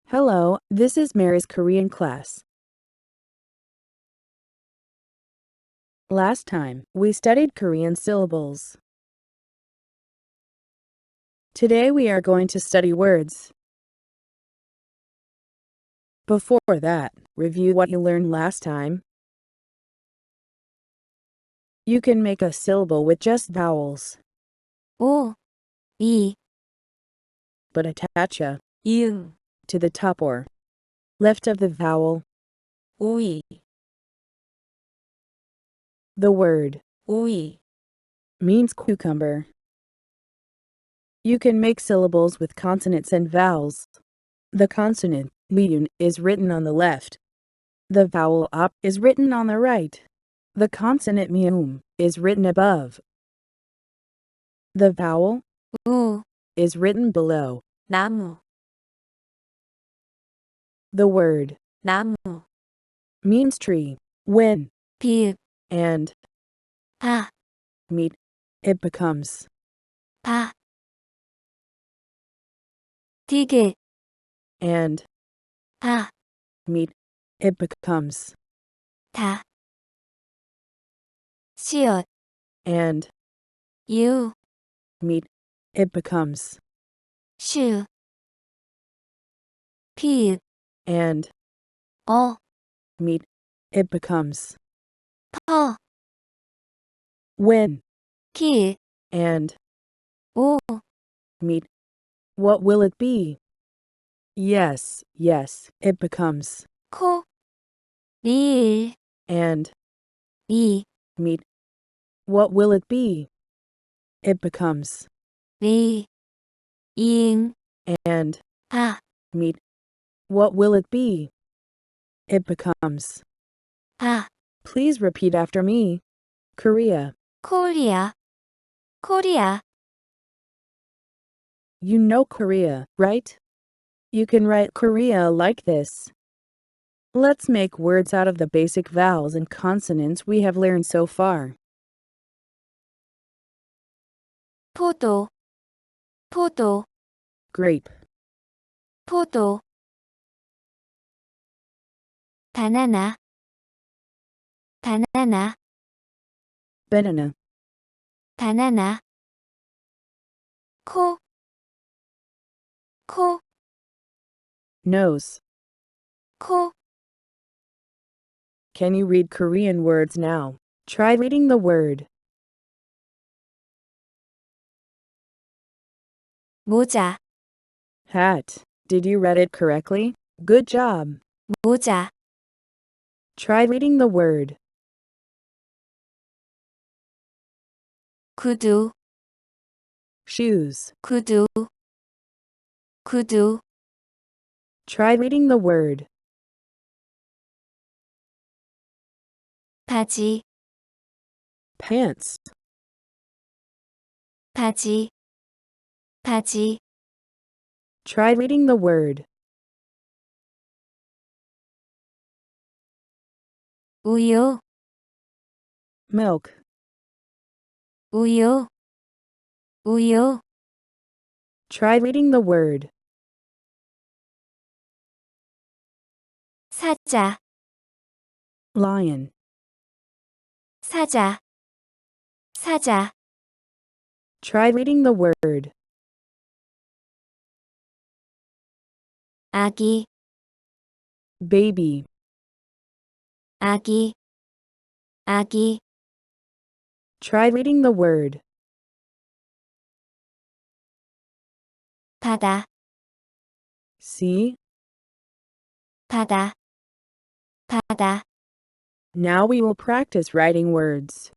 Hello, this is Mary's Korean class. Last time, we studied Korean syllables. Today we are going to study words. Before that, review what you learned last time. You can make a syllable with just vowels, 오, 이, but attach a 이응, to the top or left of the vowel. 오이, The word 오이, means cucumber. You can make syllables with consonants and vowels. The consonant liun is written on the left. The vowel op is written on the right. The consonant mium is written above. The vowel 우, is written below. 나무, The word 나무, means tree. When 비읍, and 바, meet, it becomes 바, 디귿, and 바, meet, it becomes 다, 시옷, and 유, meet, it becomes 슈, 피읍, and 어, meet, it becomes 퍼, when 키읔, and 오, meet, what will it be? Yes, it becomes 코, 리을, and 리, meet, what will it be? It becomes 리, 이응, and 바, meet, what will it be? It becomes. 바, Please repeat after me. Korea. 코리아, 코리아, You know Korea, right? You can write Korea like this. Let's make words out of the basic vowels and consonants we have learned so far. 포도, 포도, Grape, 포도, 바나나, 바나나, banana, 바나나, 코, 코, nose. 코, Can you read Korean words now? Try reading the word 모자, hat. Did you read it correctly? Good job. 모자, Try reading the word 구두, shoes. 구두, 구두, Try reading the word 바지, pants. 바지, 바지, Try reading the word 우유, milk. 우유, 우유, Try reading the word 사자, lion. 사자, 사자, Try reading the word 아기, baby. 아기, 아기, Try reading the word 바다, sea. 바다, 바다, Now we will practice writing words.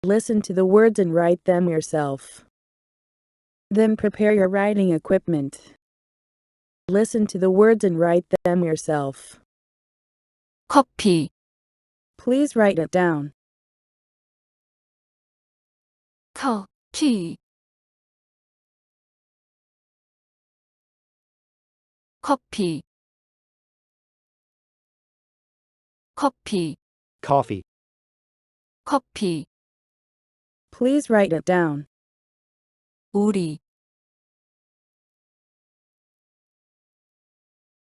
Listen to the words and write them yourself. Then prepare your writing equipment. Listen to the words and write them yourself. 커피, Please write it down. 커피, 커피, 커피, coffee, 커피, Please write it down. 우리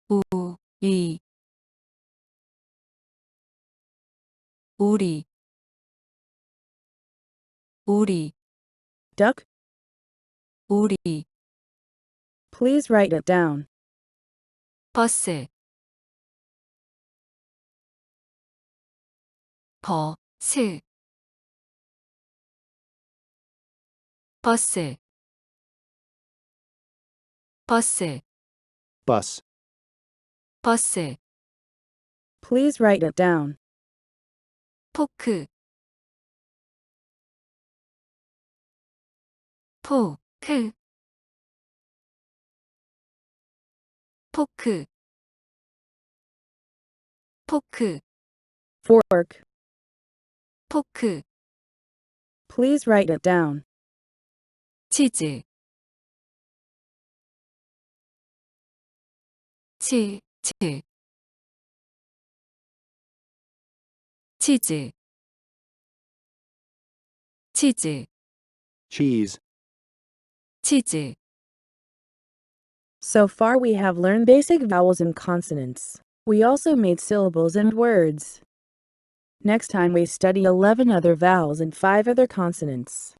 우리 우리 우리 Duck. 우리 Please write it down. 버스 버스 버스 버스 bus, 버스 Please write it down. 포크 포크 포크 포크 Fork. 포크 Please write it down. 치즈 치즈 치즈 치즈 cheese, 치즈 So far we have learned basic vowels and consonants. We also made syllables and words. Next time we study 11 other vowels and 5 other consonants.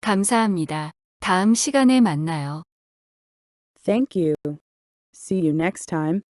감사합니다. 다음 시간에 만나요. Thank you. See you next time.